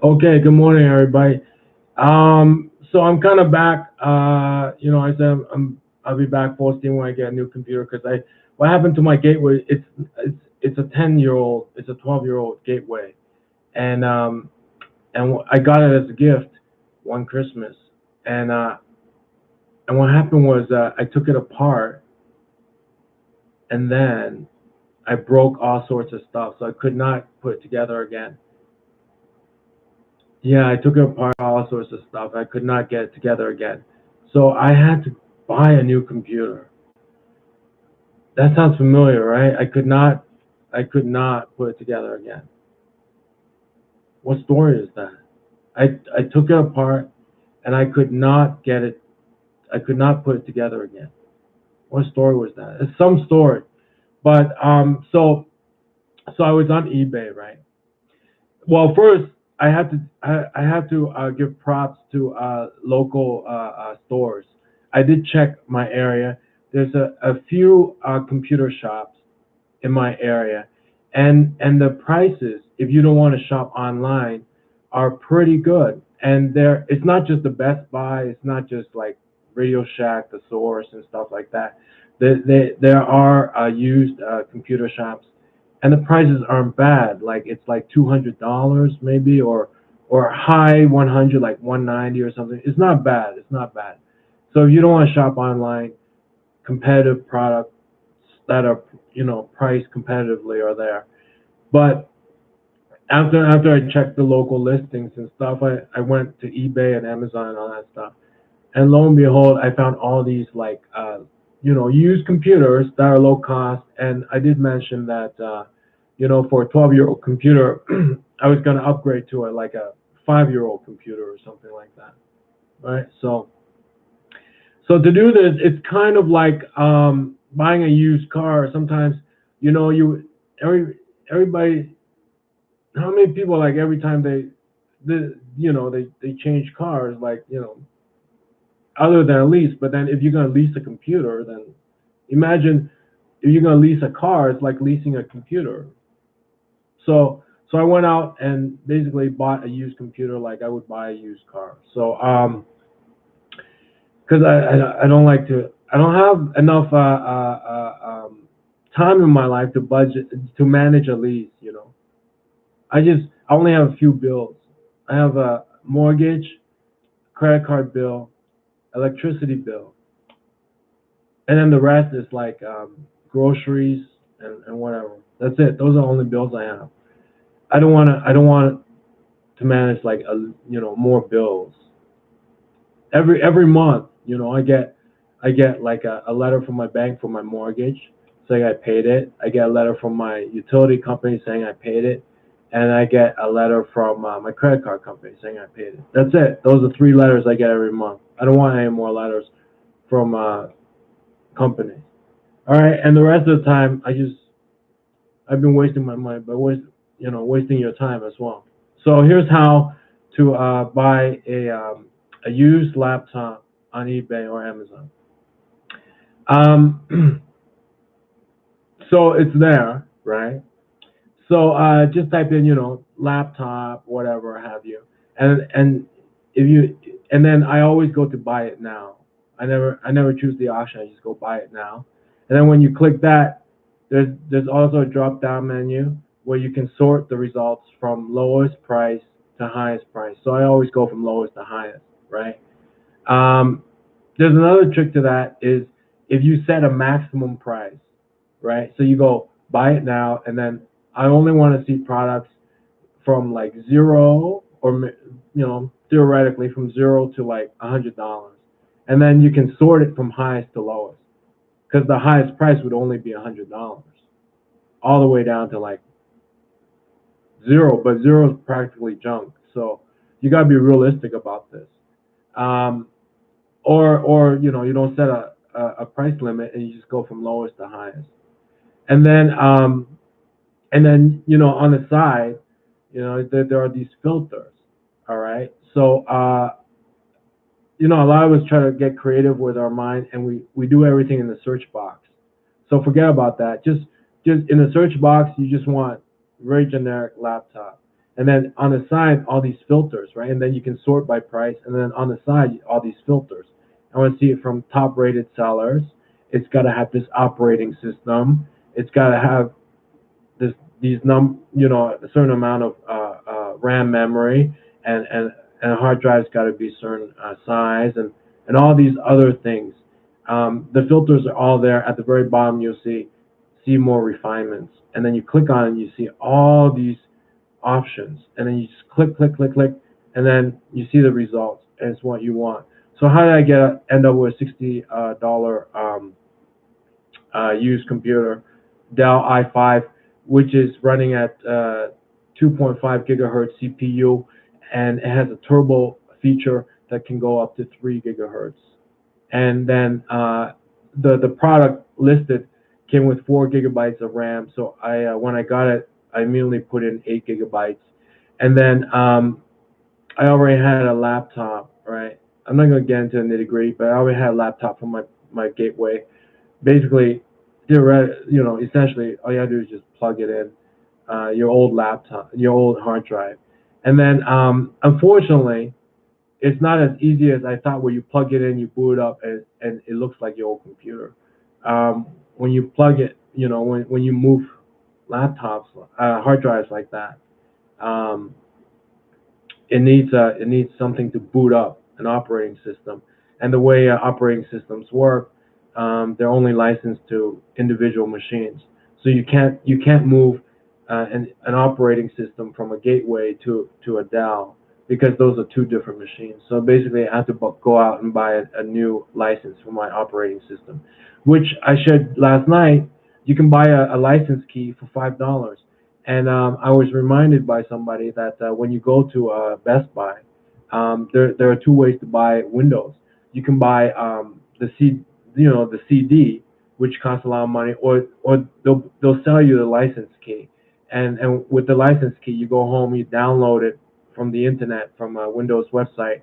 Okay, good morning, everybody. So I'm kind of back. I said I'll be back posting when I get a new computer because what happened to my gateway? It's a 10-year-old, it's a 12-year-old gateway, and I got it as a gift one Christmas, and uh, and what happened was I took it apart, and then I broke all sorts of stuff, so I could not put it together again. Yeah, I took it apart, all sorts of stuff. I could not get it together again. So I had to buy a new computer. That sounds familiar, right? I could not put it together again. What story is that? I took it apart and I could not get it, I could not put it together again. What story was that? It's some story. But so I was on eBay, right? Well, first I have to give props to local stores. I did check my area. There's a few computer shops in my area, and the prices, if you don't want to shop online, are pretty good. And it's not just the Best Buy. It's not just like Radio Shack, the Source, and stuff like that. There are used computer shops, and the prices aren't bad. Like it's like $200 maybe, or high 100, like 190 or something. It's not bad. It's not bad. So if you don't want to shop online, competitive products that are priced competitively are there. But after I checked the local listings and stuff, I went to eBay and Amazon and all that stuff. And lo and behold, I found all these like used computers that are low cost. And I did mention that for a 12-year-old computer, I was going to upgrade to like a 5-year-old computer or something like that, right? So to do this, it's kind of like buying a used car. Sometimes, you everybody. How many people, like, every time they change cars, like, other than a lease. But then if you're gonna lease a computer, then imagine if you're gonna lease a car, it's like leasing a computer. So I went out and basically bought a used computer like I would buy a used car. So because I don't like to, I don't have enough time in my life to budget to manage a lease. I only have a few bills. I have a mortgage, credit card bill, electricity bill, and then the rest is like groceries and whatever. That's it. Those are the only bills I have. I don't want to manage like more bills. Every month, I get like a letter from my bank for my mortgage saying I paid it. I get a letter from my utility company saying I paid it, and I get a letter from my credit card company saying I paid it. That's it. Those are three letters I get every month. I don't want any more letters from companies. All right, and the rest of the time, I've been wasting my money, but wasting your time as well. So here's how to buy a used laptop on eBay or Amazon. Um, so it's there, right? So just type in, laptop, whatever have you, and if you and then I always go to buy it now. I never choose the option. I just go buy it now, and then when you click that, there's also a drop down menu where you can sort the results from lowest price to highest price. So I always go from lowest to highest, right? Um, there's another trick to that is if you set a maximum price, right? So you go buy it now, and then I only want to see products from like zero, or theoretically from zero to like $100, and then you can sort it from highest to lowest because the highest price would only be $100, all the way down to like zero, but zero is practically junk. So you got to be realistic about this. Um, or you don't set a price limit and you just go from lowest to highest. And then on the side, there are these filters. All right. So a lot of us try to get creative with our mind, and we do everything in the search box. So forget about that. Just just in the search box, you just want very generic laptop. And then on the side, all these filters, right? And then you can sort by price. And then on the side, all these filters. I want to see it from top rated sellers. It's got to have this operating system. It's got to have this, a certain amount of RAM memory, and a hard drive's got to be a certain size, and all these other things. The filters are all there. At the very bottom, you'll see more refinements, and then you click on it, and you see all these options, and then you just click, click, click, click, and then you see the results, and it's what you want. So how did I end up with $60 used computer, Dell i5, which is running at 2.5 gigahertz CPU, and it has a turbo feature that can go up to 3 gigahertz. And then the product listed came with 4 gigabytes of RAM. So when I got it, I immediately put in 8 gigabytes. And then I already had a laptop, right? I'm not going to get into the nitty gritty, but I already had a laptop for my gateway. Basically, essentially, all you have to do is just plug it in, your old laptop, your old hard drive. And then, unfortunately, it's not as easy as I thought, where you plug it in, you boot it up, and it looks like your old computer. When you plug it, when you move laptops, hard drives like that, it needs something to boot up, an operating system. And the way operating systems work, they're only licensed to individual machines. So you can't move an operating system from a gateway to a Dell, because those are two different machines. So basically, I had to go out and buy a new license for my operating system, which I shared last night. You can buy a license key for $5. And I was reminded by somebody that when you go to Best Buy, there are two ways to buy Windows. You can buy the CD, which costs a lot of money, or they'll sell you the license key. And with the license key, you go home, you download it from the internet, from a Windows website,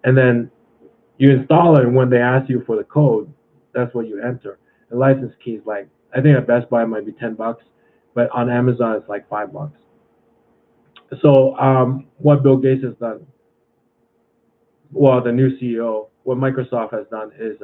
and then you install it. And when they ask you for the code, that's what you enter. The license key is like, I think at Best Buy it might be $10, but on Amazon it's like $5. So what Bill Gates has done, well, the new CEO, what Microsoft has done is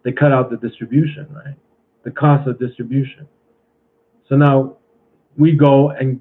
they cut out the distribution, right? The cost of distribution. So now we go and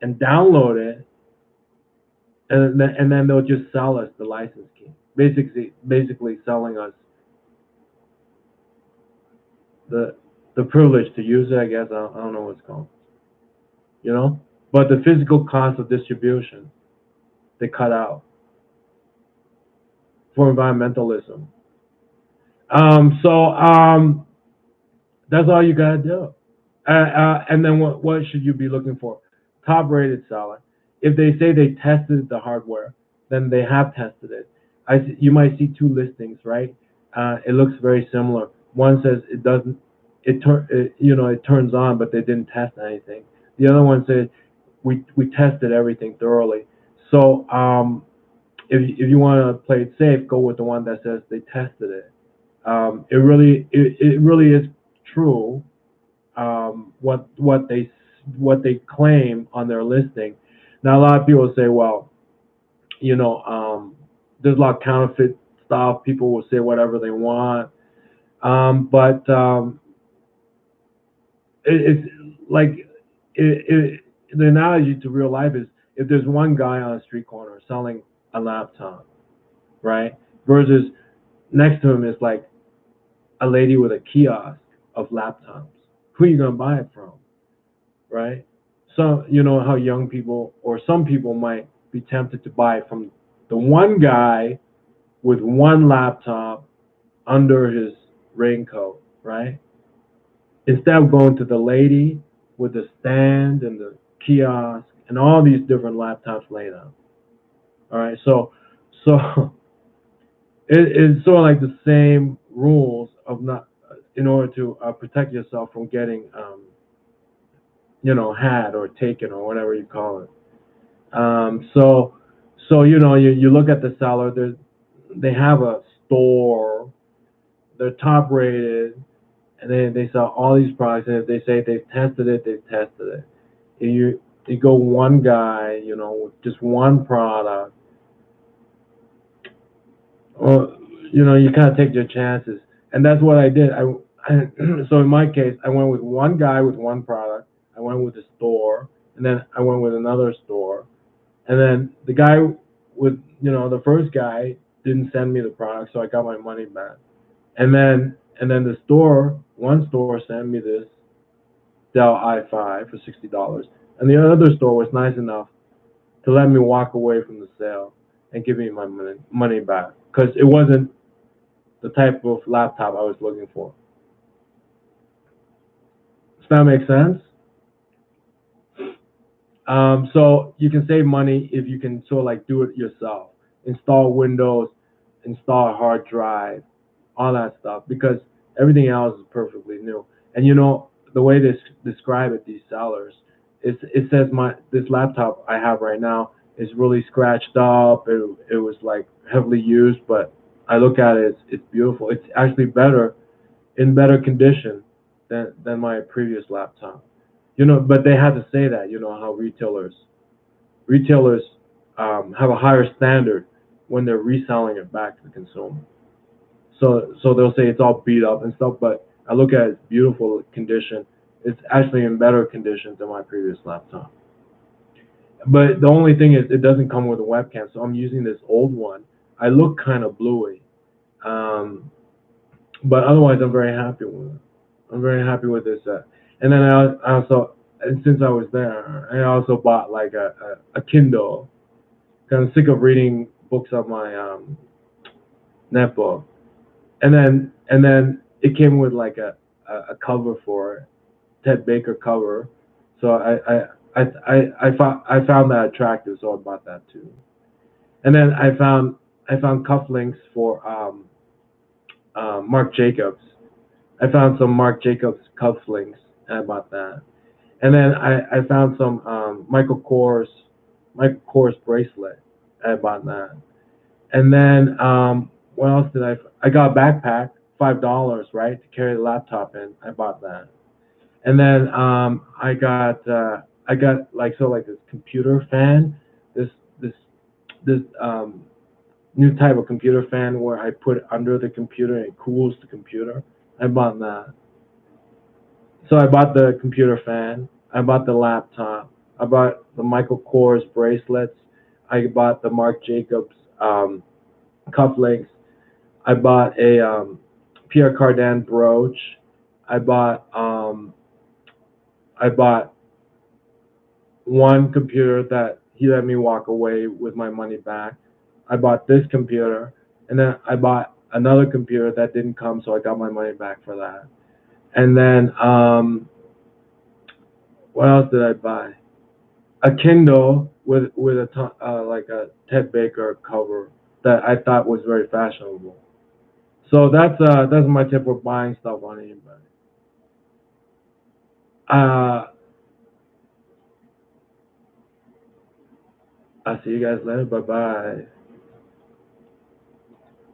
download it, and then they'll just sell us the license key, basically selling us the privilege to use it, I guess. I don't know what it's called, but the physical cost of distribution they cut out for environmentalism. So that's all you gotta do. And then what should you be looking for? Top rated seller. If they say they tested the hardware, then they have tested it. You might see two listings, right? It looks very similar. One says it doesn't, it turns on, but they didn't test anything. The other one says we tested everything thoroughly. So if you want to play it safe, go with the one that says they tested it. It really is true. What they claim on their listing. Now a lot of people say, well, there's a lot of counterfeit stuff. People will say whatever they want, but it's like the analogy to real life is, if there's one guy on a street corner selling a laptop, right, versus next to him is like a lady with a kiosk of laptops. Who are you going to buy it from, right? So how young people or some people might be tempted to buy it from the one guy with one laptop under his raincoat, right? Instead of going to the lady with the stand and the kiosk and all these different laptops laid out. All right, so it's sort of like the same rules of not, in order to protect yourself from getting had or taken or whatever you call it. So you look at the seller. They have a store. They're top rated, and they sell all these products, and if they say they've tested it, they've tested it. If you go one guy, with just one product, or you kind of take your chances, and that's what I did. So in my case, I went with one guy with one product. I went with the store, and then I went with another store, and then the guy with the first guy didn't send me the product, so I got my money back. And then one store sent me this Dell i5 for $60, and the other store was nice enough to let me walk away from the sale and give me my money back because it wasn't the type of laptop I was looking for. Does that make sense? So you can save money if you can sort of like do it yourself. Install Windows, install a hard drive, all that stuff, because everything else is perfectly new. And the way they describe it, these sellers, it says this laptop I have right now is really scratched up. It was like heavily used, but I look at it, it's beautiful. It's actually in better condition than my previous laptop. But they had to say that, how retailers have a higher standard when they're reselling it back to the consumer. So they'll say it's all beat up and stuff, but I look at its beautiful condition. It's actually in better condition than my previous laptop. But the only thing is it doesn't come with a webcam, so I'm using this old one. I look kind of bluey, but otherwise I'm very happy with it. I'm very happy with this. And then I also, and since I was there, I also bought like a Kindle. Kind of sick of reading books on my netbook. And then it came with like a cover for it, Ted Baker cover. So I found that attractive, so I bought that too. And then I found cufflinks for Marc Jacobs. I found some Marc Jacobs cufflinks, and I bought that. And then I found some Michael Kors bracelet. I bought that. And then what else did I got a backpack, $5, right, to carry the laptop in. I bought that. And then I got like this computer fan, this this this new type of computer fan where I put it under the computer and it cools the computer. I bought that. So I bought the computer fan. I bought the laptop. I bought the Michael Kors bracelets. I bought the Marc Jacobs cufflinks. I bought a Pierre Cardin brooch. I bought one computer that he let me walk away with my money back. I bought this computer, and then I bought another computer that didn't come, so I got my money back for that. And then what else did I buy? A Kindle with like a Ted Baker cover that I thought was very fashionable. So that's my tip for buying stuff on eBay. Uh, I'll see you guys later. Bye bye.